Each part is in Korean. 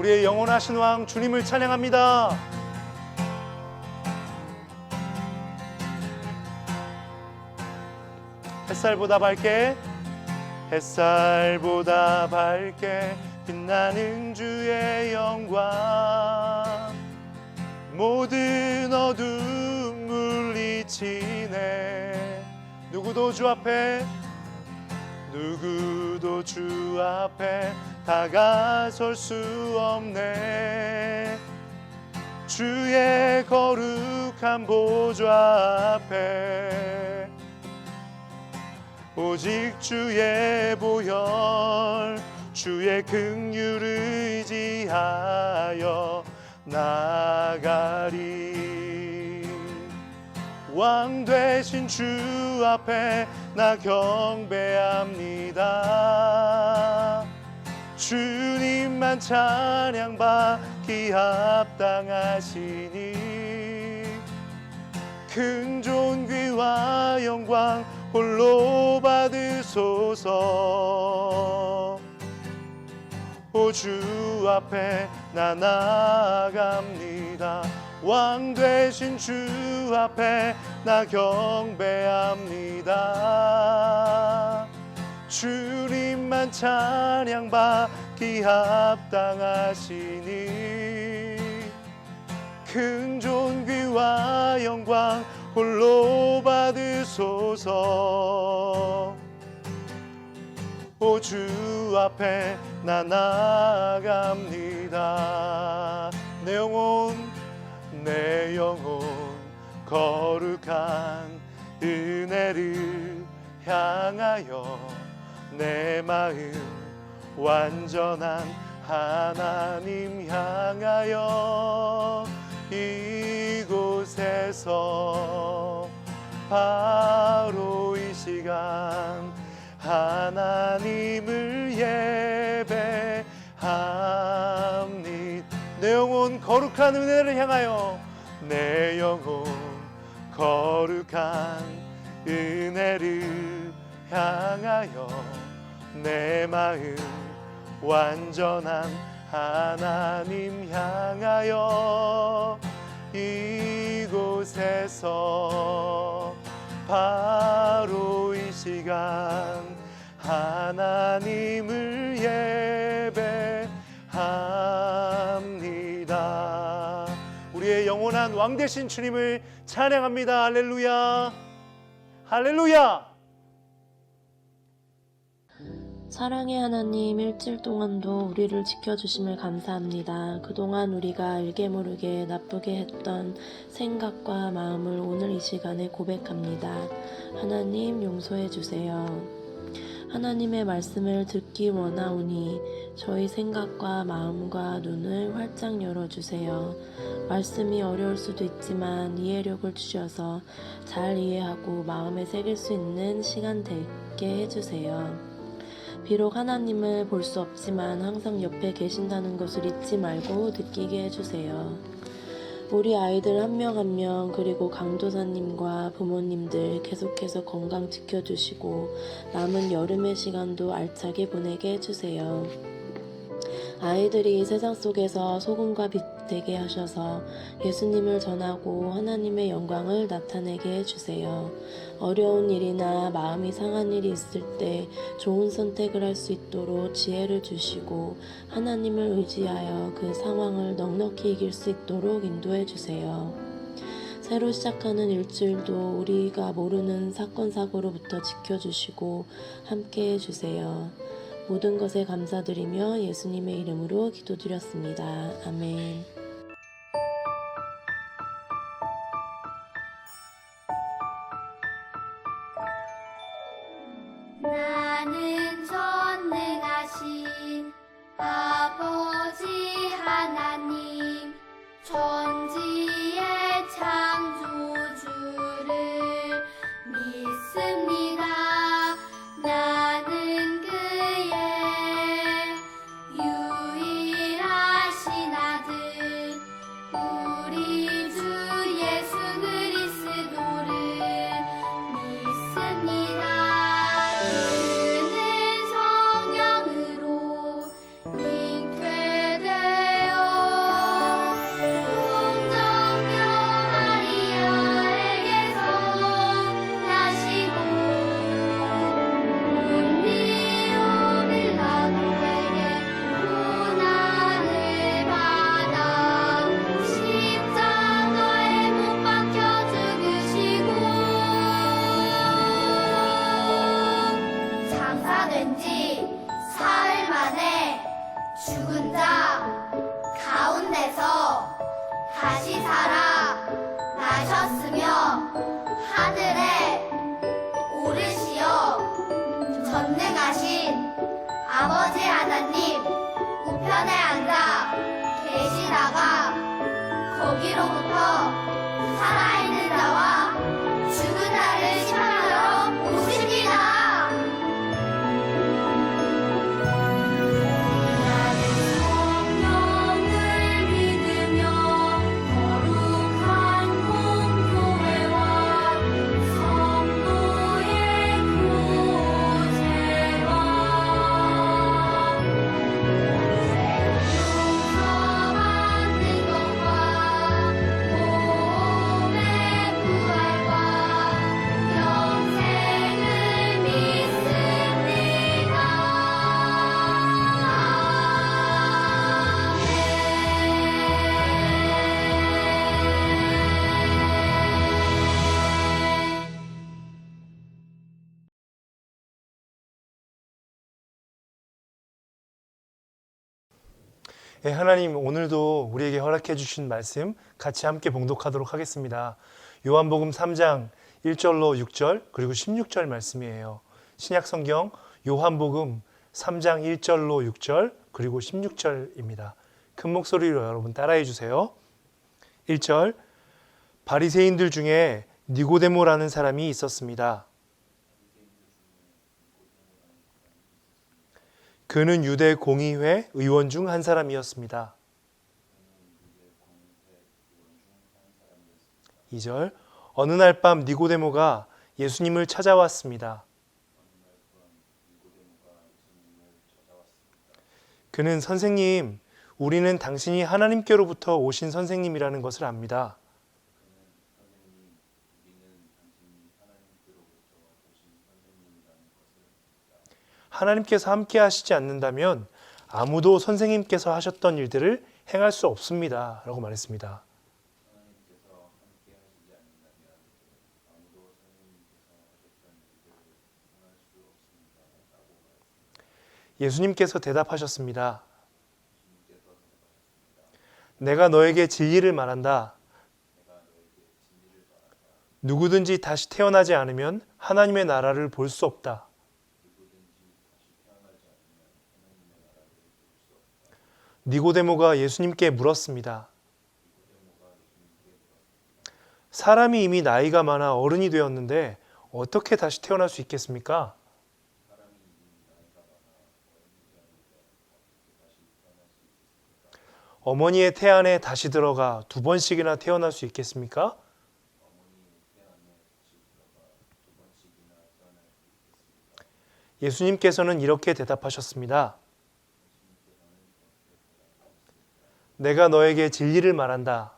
우리의 영원하신 왕 주님을 찬양합니다. 햇살보다 밝게, 햇살보다 밝게 빛나는 주의 영광, 모든 어둠 물리치네. 누구도 주 앞에 다가설 수 없네. 주의 거룩한 보좌 앞에 오직 주의 보혈, 주의 긍휼을 의지하여 나가리. 왕 되신 주 앞에 나 경배합니다. 주님만 찬양받기 합당하시니 큰 존귀와 영광 홀로 받으소서. 오 주 앞에 나 나아갑니다. 왕 되신 주 앞에 나 경배합니다. 주님만 찬양받기 합당하시니 큰 존귀와 영광 홀로 받으소서. 오 주 앞에 나 나아갑니다. 내 영혼 거룩한 은혜를 향하여 내 마음 완전한 하나님 향하여 이곳에서 바로 이 시간 하나님을 예배합니다. 내 영혼 거룩한 은혜를 향하여, 내 영혼 거룩한 은혜를 향하여 내 마음 완전한 하나님 향하여 이곳에서 바로 이 시간 하나님을 예배합니다. 우리의 영원한 왕 되신 주님을 찬양합니다. 할렐루야, 할렐루야. 사랑의 하나님, 일주일 동안도 우리를 지켜주심을 감사합니다. 그동안 우리가 알게 모르게 나쁘게 했던 생각과 마음을 오늘 이 시간에 고백합니다. 하나님, 용서해 주세요. 하나님의 말씀을 듣기 원하오니 저희 생각과 마음과 눈을 활짝 열어주세요. 말씀이 어려울 수도 있지만 이해력을 주셔서 잘 이해하고 마음에 새길 수 있는 시간 되게 해주세요. 비록 하나님을 볼 수 없지만 항상 옆에 계신다는 것을 잊지 말고 느끼게 해주세요. 우리 아이들 한 명 한 명 그리고 강도사님과 부모님들 계속해서 건강 지켜주시고 남은 여름의 시간도 알차게 보내게 해주세요. 아이들이 세상 속에서 소금과 빛 되게 하셔서 예수님을 전하고 하나님의 영광을 나타내게 해주세요. 어려운 일이나 마음이 상한 일이 있을 때 좋은 선택을 할 수 있도록 지혜를 주시고 하나님을 의지하여 그 상황을 넉넉히 이길 수 있도록 인도해 주세요. 새로 시작하는 일주일도 우리가 모르는 사건 사고로부터 지켜주시고 함께 해주세요. 모든 것에 감사드리며 예수님의 이름으로 기도드렸습니다. 아멘. 나는 전능하신 아버지 하나님 천지의 창조주를 믿습니다. 나는 그의 유일하신 아들 우리 주 예수 그리스도를 믿습니다. 네, 하나님 오늘도 우리에게 허락해 주신 말씀 같이 함께 봉독하도록 하겠습니다. 요한복음 3장 1절로 6절 그리고 16절 말씀이에요. 신약성경 요한복음 3장 1절로 6절 그리고 16절입니다. 큰 목소리로 여러분 따라해 주세요. 1절 바리새인들 중에 니고데모라는 사람이 있었습니다. 그는 유대 공의회 의원 중 한 사람이었습니다. 2절 어느 날 밤 니고데모가 예수님을 찾아왔습니다. 그는 선생님, 우리는 당신이 하나님께로부터 오신 선생님이라는 것을 압니다. 하나님께서 함께 하시지 않는다면 아무도 선생님께서 하셨던 일들을 행할 수 없습니다. 라고 말했습니다. 예수님께서 대답하셨습니다. 내가 너에게 진리를 말한다. 누구든지 다시 태어나지 않으면 하나님의 나라를 볼 수 없다. 니고데모가 예수님께 물었습니다. 사람이 이미 나이가 많아 어른이 되었는데 어떻게 다시 태어날 수 있겠습니까? 어머니의 태안에 다시 들어가 2번씩이나 태어날 수 있겠습니까? 예수님께서는 이렇게 대답하셨습니다. 내가 너에게 진리를 말한다.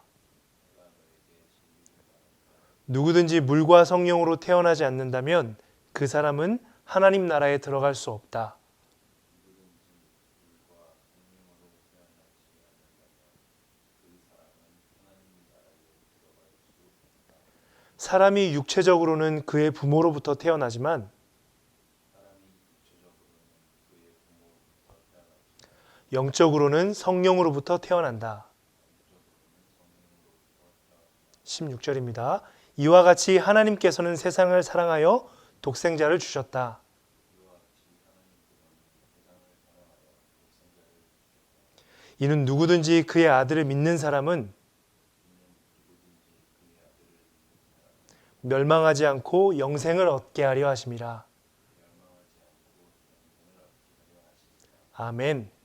누구든지 물과 성령으로 태어나지 않는다면 그 사람은 하나님 나라에 들어갈 수 없다. 사람이 육체적으로는 그의 부모로부터 태어나지만 영적으로는 성령으로부터 태어난다. 16절입니다. 이와 같이 하나님께서는 세상을 사랑하여 독생자를 주셨다. 이는 누구든지 그의 아들을 믿는 사람은 멸망하지 않고 영생을 얻게 하려 하심이라. 아멘.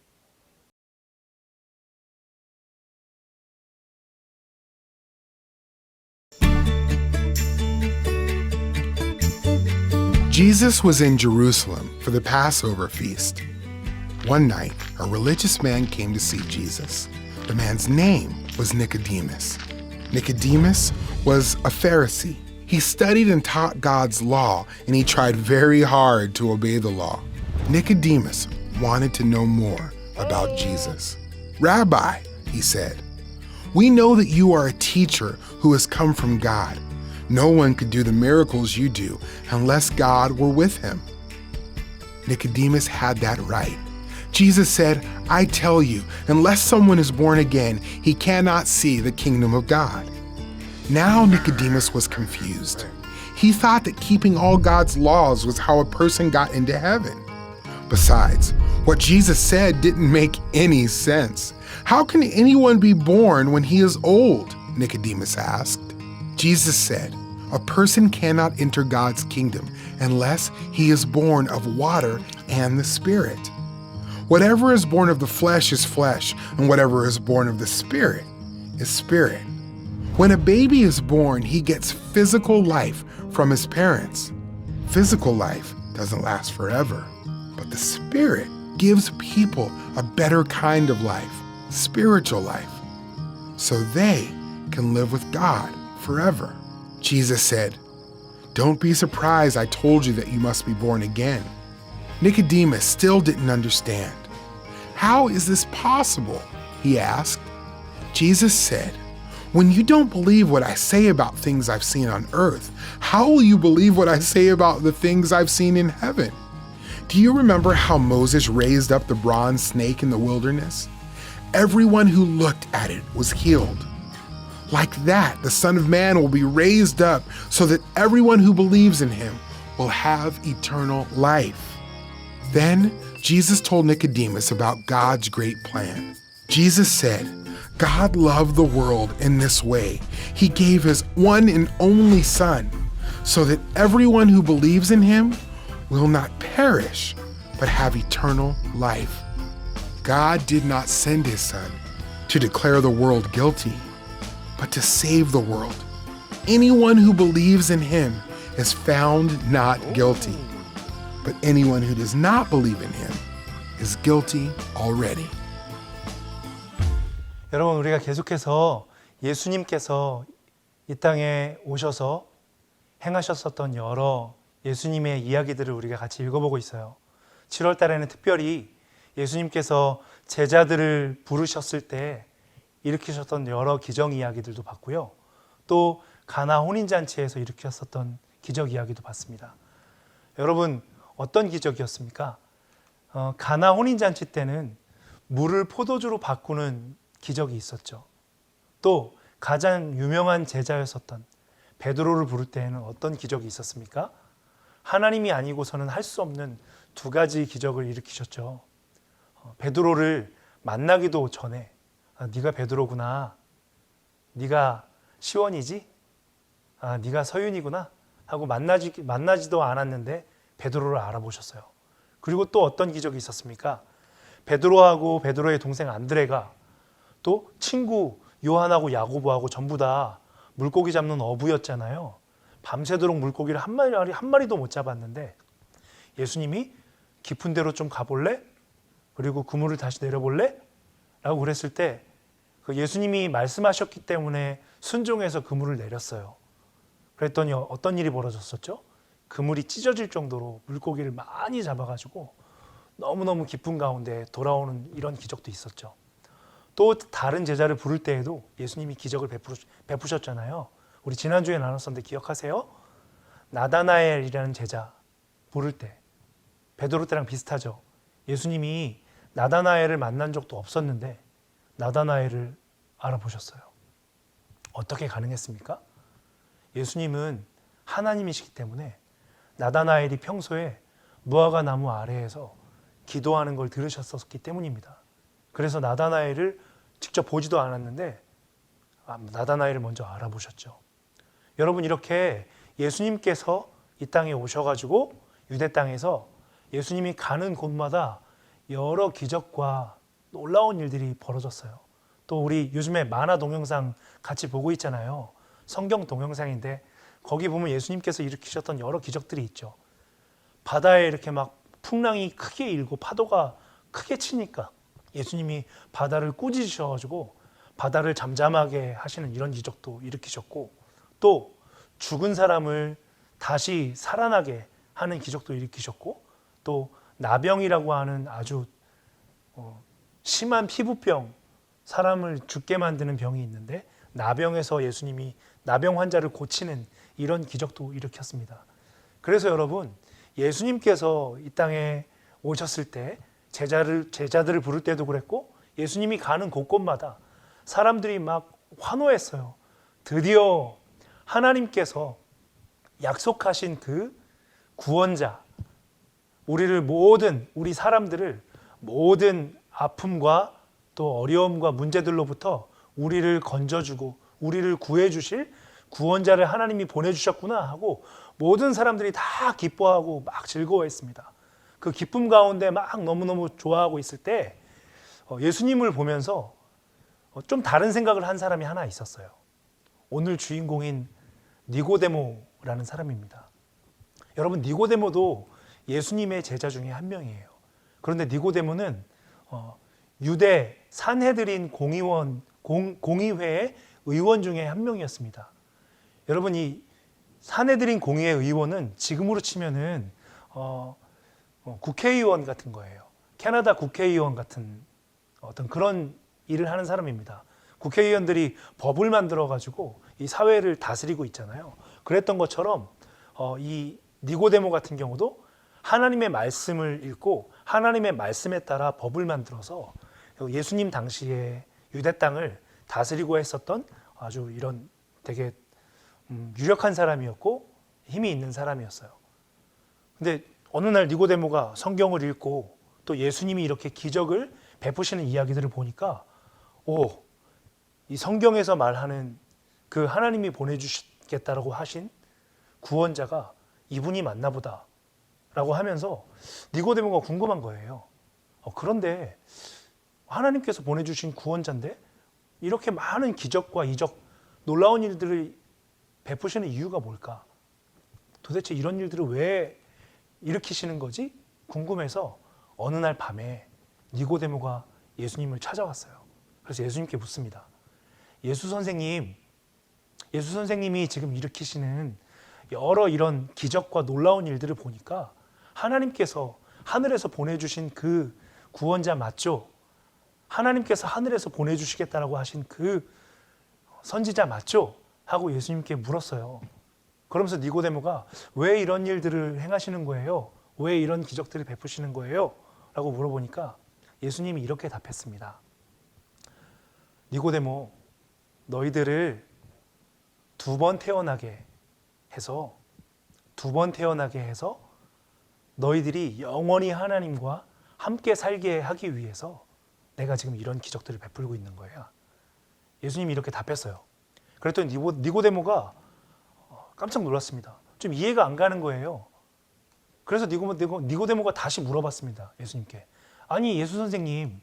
Jesus was in Jerusalem for the Passover feast. One night, a religious man came to see Jesus. The man's name was Nicodemus. Nicodemus was a Pharisee. He studied and taught God's law, and he tried very hard to obey the law. Nicodemus wanted to know more about Jesus. Rabbi, he said, we know that you are a teacher who has come from God. No one could do the miracles you do unless God were with him. Nicodemus had that right. Jesus said, I tell you, unless someone is born again, he cannot see the kingdom of God. Now Nicodemus was confused. He thought that keeping all God's laws was how a person got into heaven. Besides, what Jesus said didn't make any sense. How can anyone be born when he is old? Nicodemus asked. Jesus said, a person cannot enter God's kingdom unless he is born of water and the Spirit. Whatever is born of the flesh is flesh, and whatever is born of the Spirit is spirit. When a baby is born, he gets physical life from his parents. Physical life doesn't last forever, but the Spirit gives people a better kind of life, spiritual life, so they can live with God forever. Jesus said, don't be surprised I told you that you must be born again. Nicodemus still didn't understand. How is this possible? He asked. Jesus said, when you don't believe what I say about things I've seen on earth, how will you believe what I say about the things I've seen in heaven? Do you remember how Moses raised up the bronze snake in the wilderness? everyone who looked at it was healed. Like that, the Son of Man will be raised up so that everyone who believes in him will have eternal life. Then Jesus told Nicodemus about God's great plan. Jesus said, God loved the world in this way. He gave his one and only Son so that everyone who believes in him will not perish, but have eternal life. God did not send his Son to declare the world guilty, but to save the world. Anyone who believes in him is found not guilty, but anyone who does not believe in him is guilty already. 여러분, 우리가 계속해서 예수님께서 이 땅에 오셔서 행하셨었던 여러 예수님의 이야기들을 우리가 같이 읽어보고 있어요. 7월 달에는 특별히 예수님께서 제자들을 부르셨을 때 일으키셨던 여러 기적 이야기들도 봤고요. 또 가나 혼인잔치에서 일으켰었던 기적 이야기도 봤습니다. 여러분, 어떤 기적이었습니까? 가나 혼인잔치 때는 물을 포도주로 바꾸는 기적이 있었죠. 또 가장 유명한 제자였었던 베드로를 부를 때에는 어떤 기적이 있었습니까? 하나님이 아니고서는 할 수 없는 두 가지 기적을 일으키셨죠. 베드로를 만나기도 전에 네가 베드로구나, 네가 시원이지, 네가 서윤이구나 하고 만나지도 않았는데 베드로를 알아보셨어요. 그리고 또 어떤 기적이 있었습니까? 베드로하고 베드로의 동생 안드레가 또 친구 요한하고 야고보하고 전부 다 물고기 잡는 어부였잖아요. 밤새도록 물고기를 한 마리도 못 잡았는데 예수님이 깊은 데로 좀 가볼래? 그리고 그물을 다시 내려볼래? 라고 그랬을 때 그 예수님이 말씀하셨기 때문에 순종해서 그물을 내렸어요. 그랬더니 어떤 일이 벌어졌었죠? 그물이 찢어질 정도로 물고기를 많이 잡아가지고 너무너무 깊은 가운데 돌아오는 이런 기적도 있었죠. 또 다른 제자를 부를 때에도 예수님이 기적을 베푸셨잖아요. 우리 지난주에 나눴었는데 기억하세요? 나다나엘이라는 제자 부를 때 베드로 때랑 비슷하죠. 예수님이 나다나엘을 만난 적도 없었는데 나다나엘을 알아보셨어요. 어떻게 가능했습니까? 예수님은 하나님이시기 때문에 나다나엘이 평소에 무화과 나무 아래에서 기도하는 걸 들으셨었기 때문입니다. 그래서 나다나엘을 직접 보지도 않았는데 나다나엘을 먼저 알아보셨죠. 여러분, 이렇게 예수님께서 이 땅에 오셔가지고 유대 땅에서 예수님이 가는 곳마다 여러 기적과 놀라운 일들이 벌어졌어요. 또 우리 요즘에 만화 동영상 같이 보고 있잖아요. 성경 동영상인데 거기 보면 예수님께서 일으키셨던 여러 기적들이 있죠. 바다에 이렇게 막 풍랑이 크게 일고 파도가 크게 치니까 예수님이 바다를 꾸짖으셔가지고 바다를 잠잠하게 하시는 이런 기적도 일으키셨고, 또 죽은 사람을 다시 살아나게 하는 기적도 일으키셨고, 또 나병이라고 하는 아주 심한 피부병, 사람을 죽게 만드는 병이 있는데 나병에서 예수님이 나병 환자를 고치는 이런 기적도 일으켰습니다. 그래서 여러분, 예수님께서 이 땅에 오셨을 때 제자들을 부를 때도 그랬고 예수님이 가는 곳곳마다 사람들이 막 환호했어요. 드디어 하나님께서 약속하신 그 구원자, 우리 사람들을 모든 아픔과 또 어려움과 문제들로부터 우리를 건져주고 우리를 구해주실 구원자를 하나님이 보내주셨구나 하고 모든 사람들이 다 기뻐하고 막 즐거워했습니다. 그 기쁨 가운데 막 너무너무 좋아하고 있을 때 예수님을 보면서 좀 다른 생각을 한 사람이 하나 있었어요. 오늘 주인공인 니고데모라는 사람입니다. 여러분, 니고데모도 예수님의 제자 중에 한 명이에요. 그런데 니고데모는 유대 산헤드린 공의회의 의원 중에 한 명이었습니다. 여러분, 이 산헤드린 공의회 의원은 지금으로 치면은 국회의원 같은 거예요. 캐나다 국회의원 같은 어떤 그런 일을 하는 사람입니다. 국회의원들이 법을 만들어 가지고 이 사회를 다스리고 있잖아요. 그랬던 것처럼 이 니고데모 같은 경우도 하나님의 말씀을 읽고 하나님의 말씀에 따라 법을 만들어서 예수님 당시에 유대 땅을 다스리고 했었던 아주 이런 되게 유력한 사람이었고 힘이 있는 사람이었어요. 근데 어느 날 니고데모가 성경을 읽고 또 예수님이 이렇게 기적을 베푸시는 이야기들을 보니까 이 성경에서 말하는 그 하나님이 보내주시겠다라고 하신 구원자가 이분이 맞나 보다 라고 하면서 니고데모가 궁금한 거예요. 그런데 하나님께서 보내주신 구원자인데 이렇게 많은 기적과 이적, 놀라운 일들을 베푸시는 이유가 뭘까? 도대체 이런 일들을 왜 일으키시는 거지? 궁금해서 어느 날 밤에 니고데모가 예수님을 찾아왔어요. 그래서 예수님께 묻습니다. 예수 선생님이 지금 일으키시는 여러 이런 기적과 놀라운 일들을 보니까 하나님께서 하늘에서 보내주신 그 구원자 맞죠? 하나님께서 하늘에서 보내주시겠다라고 하신 그 선지자 맞죠? 하고 예수님께 물었어요. 그러면서 니고데모가 왜 이런 일들을 행하시는 거예요? 왜 이런 기적들을 베푸시는 거예요? 라고 물어보니까 예수님이 이렇게 답했습니다. 니고데모, 너희들을 두 번 태어나게 해서 너희들이 영원히 하나님과 함께 살게 하기 위해서 내가 지금 이런 기적들을 베풀고 있는 거예요. 예수님이 이렇게 답했어요. 그랬더니 니고데모가 깜짝 놀랐습니다. 좀 이해가 안 가는 거예요. 그래서 니고데모가 다시 물어봤습니다. 예수님께. 아니 예수 선생님,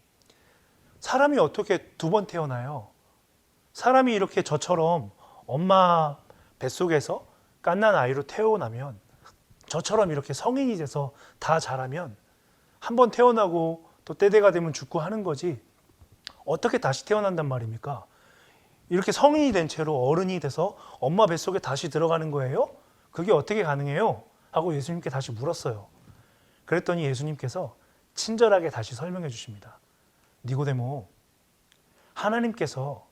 사람이 어떻게 두 번 태어나요? 사람이 이렇게 저처럼 엄마 뱃속에서 갓난 아이로 태어나면, 저처럼 이렇게 성인이 돼서 다 자라면 한 번 태어나고 또 때대가 되면 죽고 하는 거지 어떻게 다시 태어난단 말입니까? 이렇게 성인이 된 채로 어른이 돼서 엄마 뱃속에 다시 들어가는 거예요? 그게 어떻게 가능해요? 하고 예수님께 다시 물었어요. 그랬더니 예수님께서 친절하게 다시 설명해 주십니다. 니고데모, 하나님께서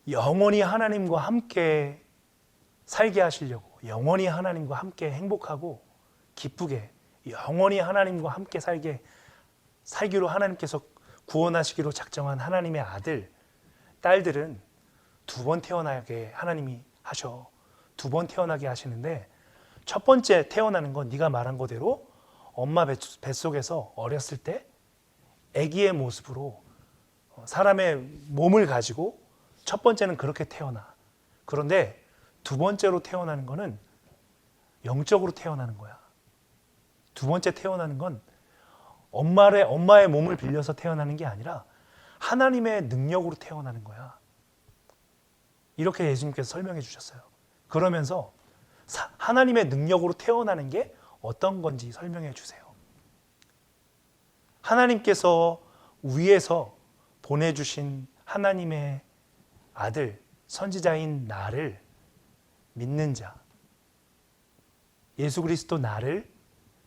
영원히 하나님과 함께 살게 하시려고, 영원히 하나님과 함께 행복하고 기쁘게, 영원히 하나님과 함께 살기로 하나님께서 구원하시기로 작정한 하나님의 아들, 딸들은 두 번 태어나게 하나님이 하셔. 두 번 태어나게 하시는데 첫 번째 태어나는 건 네가 말한 거대로 엄마 뱃속에서 어렸을 때 아기의 모습으로 사람의 몸을 가지고 첫 번째는 그렇게 태어나. 그런데 두 번째로 태어나는 거는 영적으로 태어나는 거야. 두 번째 태어나는 건 엄마의 몸을 빌려서 태어나는 게 아니라 하나님의 능력으로 태어나는 거야. 이렇게 예수님께서 설명해 주셨어요. 그러면서 하나님의 능력으로 태어나는 게 어떤 건지 설명해 주세요. 하나님께서 위에서 보내주신 하나님의 아들, 선지자인 나를 믿는 자, 예수 그리스도 나를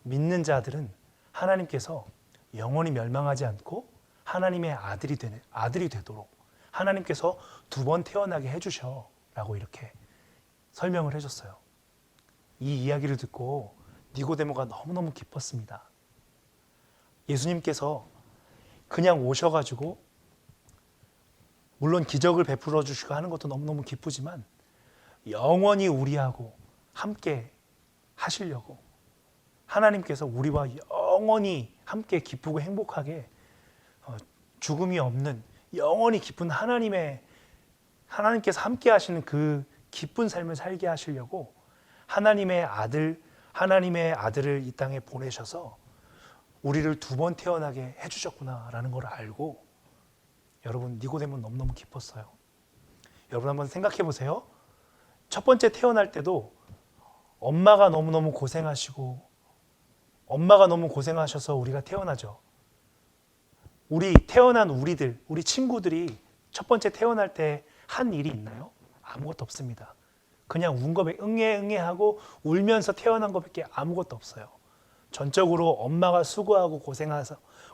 믿는 자들은 하나님께서 영원히 멸망하지 않고 하나님의 아들이 되도록 하나님께서 두 번 태어나게 해주셔 라고 이렇게 설명을 해줬어요. 이 이야기를 듣고 니고데모가 너무너무 기뻤습니다. 예수님께서 그냥 오셔가지고 물론 기적을 베풀어 주시고 하는 것도 너무너무 기쁘지만 영원히 우리하고 함께 하시려고 하나님께서 우리와 영원히 함께 기쁘고 행복하게 죽음이 없는 영원히 기쁜 하나님께서 함께 하시는 그 기쁜 삶을 살게 하시려고 하나님의 아들을 이 땅에 보내셔서 우리를 두 번 태어나게 해주셨구나라는 걸 알고 여러분 니고데모는 너무너무 기뻤어요. 여러분 한번 생각해 보세요. 첫 번째 태어날 때도 엄마가 너무너무 고생하셔서 우리가 태어나죠. 우리 친구들이 첫 번째 태어날 때 한 일이 있나요? 아무것도 없습니다. 그냥 운 거에 응애하고 울면서 태어난 것밖에 아무것도 없어요. 전적으로 엄마가 수고하고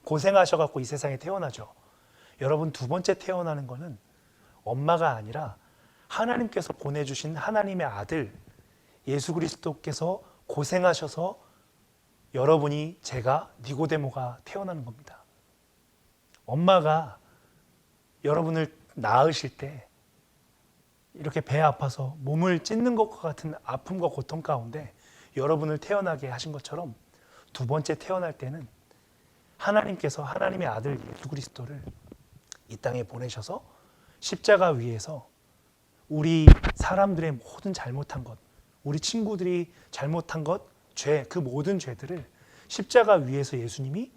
고생하셔갖고 이 세상에 태어나죠. 여러분 두 번째 태어나는 거는 엄마가 아니라 하나님께서 보내주신 하나님의 아들 예수 그리스도께서 고생하셔서 여러분이 제가 니고데모가 태어나는 겁니다. 엄마가 여러분을 낳으실 때 이렇게 배 아파서 몸을 찢는 것과 같은 아픔과 고통 가운데 여러분을 태어나게 하신 것처럼 두 번째 태어날 때는 하나님께서 하나님의 아들 예수 그리스도를 이 땅에 보내셔서 십자가 위에서 우리 사람들의 모든 잘못한 것, 우리 친구들이 잘못한 것, 죄, 그 모든 죄들을 십자가 위에서 예수님이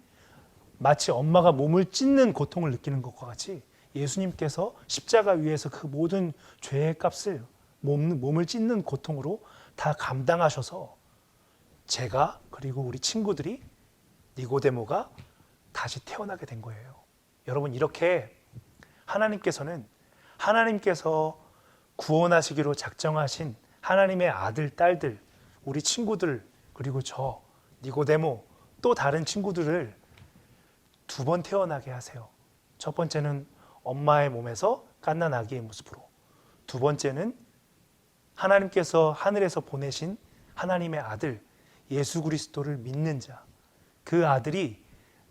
마치 엄마가 몸을 찢는 고통을 느끼는 것과 같이 예수님께서 십자가 위에서 그 모든 죄의 값을 몸을 찢는 고통으로 다 감당하셔서 제가 그리고 우리 친구들이 니고데모가 다시 태어나게 된 거예요. 여러분, 이렇게 하나님께서 구원하시기로 작정하신 하나님의 아들, 딸들, 우리 친구들, 그리고 저 니고데모 또 다른 친구들을 두 번 태어나게 하세요. 첫 번째는 엄마의 몸에서 갓난 아기의 모습으로, 두 번째는 하나님께서 하늘에서 보내신 하나님의 아들 예수 그리스도를 믿는 자, 그 아들이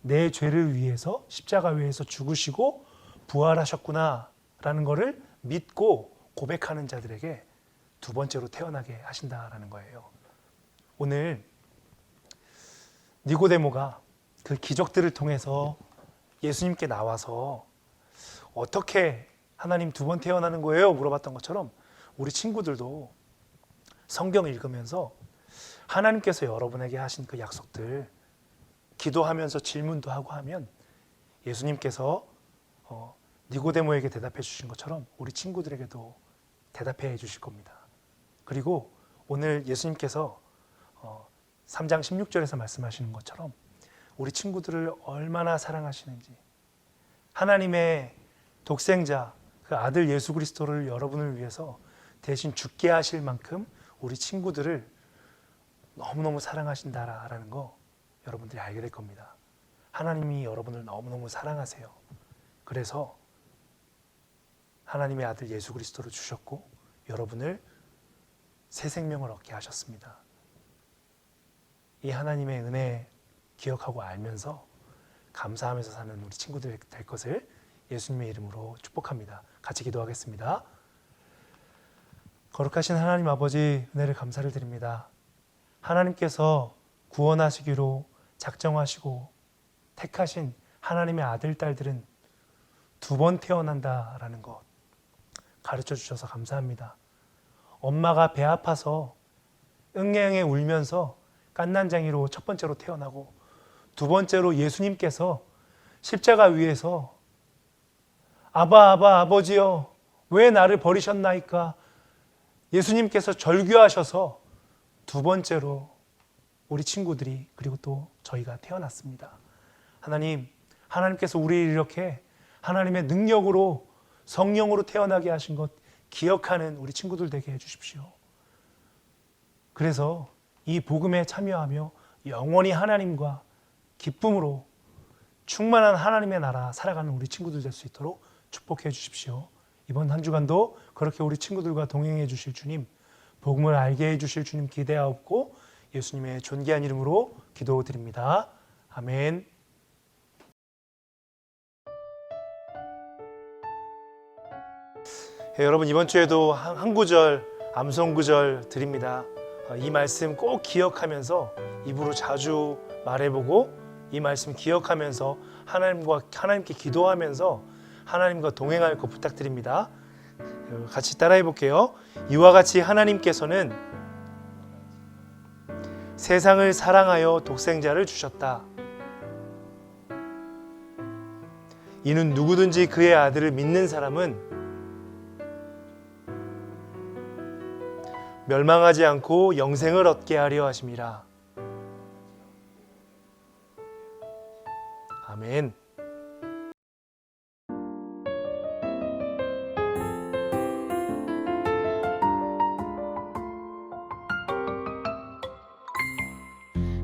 내 죄를 위해서 십자가 위에서 죽으시고 부활하셨구나 라는 것을 믿고 고백하는 자들에게 두 번째로 태어나게 하신다라는 거예요. 오늘 니고데모가 그 기적들을 통해서 예수님께 나와서 어떻게 하나님 두 번 태어나는 거예요? 물어봤던 것처럼 우리 친구들도 성경 읽으면서 하나님께서 여러분에게 하신 그 약속들 기도하면서 질문도 하고 하면 예수님께서 니고데모에게 대답해 주신 것처럼 우리 친구들에게도 대답해 주실 겁니다. 그리고 오늘 예수님께서 3장 16절에서 말씀하시는 것처럼 우리 친구들을 얼마나 사랑하시는지, 하나님의 독생자 그 아들 예수 그리스도를 여러분을 위해서 대신 죽게 하실 만큼 우리 친구들을 너무너무 사랑하신다라는 거 여러분들이 알게 될 겁니다. 하나님이 여러분을 너무너무 사랑하세요. 그래서 하나님의 아들 예수 그리스도를 주셨고 여러분을 새 생명을 얻게 하셨습니다. 이 하나님의 은혜 기억하고 알면서 감사하면서 사는 우리 친구들 될 것을 예수님의 이름으로 축복합니다. 같이 기도하겠습니다. 거룩하신 하나님 아버지, 은혜를 감사를 드립니다. 하나님께서 구원하시기로 작정하시고 택하신 하나님의 아들, 딸들은 두 번 태어난다라는 것 가르쳐 주셔서 감사합니다. 엄마가 배 아파서 응애응애 울면서 갓난장이로 첫 번째로 태어나고 두 번째로 예수님께서 십자가 위에서 아바 아버지여 왜 나를 버리셨나이까 예수님께서 절규하셔서 두 번째로 우리 친구들이 그리고 또 저희가 태어났습니다. 하나님께서 우리를 이렇게 하나님의 능력으로 성령으로 태어나게 하신 것 기억하는 우리 친구들 되게 해주십시오. 그래서 이 복음에 참여하며 영원히 하나님과 기쁨으로 충만한 하나님의 나라 살아가는 우리 친구들 될 수 있도록 축복해 주십시오. 이번 한 주간도 그렇게 우리 친구들과 동행해 주실 주님, 복음을 알게 해 주실 주님 기대하옵고 예수님의 존귀한 이름으로 기도드립니다. 아멘. 여러분, 이번 주에도 한 구절 암송 구절 드립니다. 이 말씀 꼭 기억하면서 입으로 자주 말해보고 이 말씀 기억하면서 하나님께 기도하면서 하나님과 동행할 것 부탁드립니다. 같이 따라해 볼게요. 이와 같이 하나님께서는 세상을 사랑하여 독생자를 주셨다. 이는 누구든지 그의 아들을 믿는 사람은 멸망하지 않고 영생을 얻게 하려 하심이라. 아멘.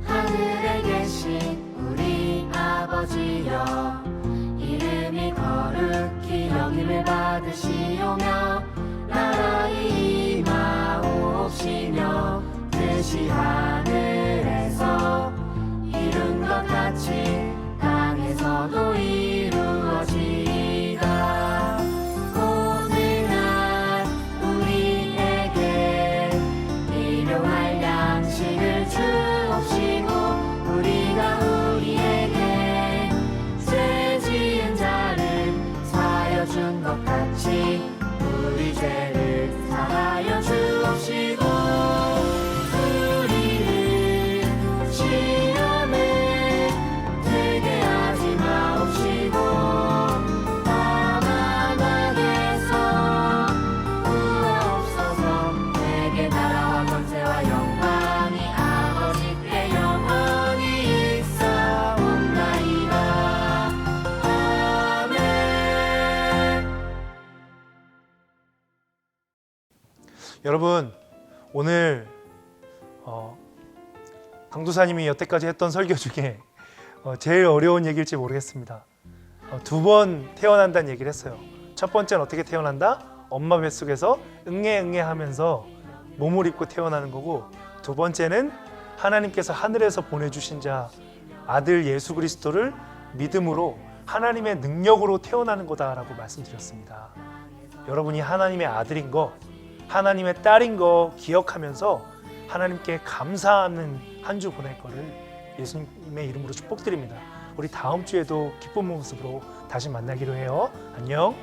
하늘에 계신 우리 아버지여, 이름이 거룩히 여김을 받으시오며 나라의 임하옵시며 뜻이 하늘에서 이룬 것 같이 땅에서도 이루어 여러분, 오늘 강도사님이 여태까지 했던 설교 중에 제일 어려운 얘기일지 모르겠습니다. 2번 태어난다는 얘기를 했어요. 첫 번째는 어떻게 태어난다? 엄마 뱃속에서 응애 하면서 몸을 입고 태어나는 거고, 두 번째는 하나님께서 하늘에서 보내주신 자 아들 예수 그리스도를 믿음으로 하나님의 능력으로 태어나는 거다라고 말씀드렸습니다. 여러분이 하나님의 아들인 거, 하나님의 딸인 거 기억하면서 하나님께 감사하는 한 주 보낼 거를 예수님의 이름으로 축복드립니다. 우리 다음 주에도 기쁜 모습으로 다시 만나기로 해요. 안녕.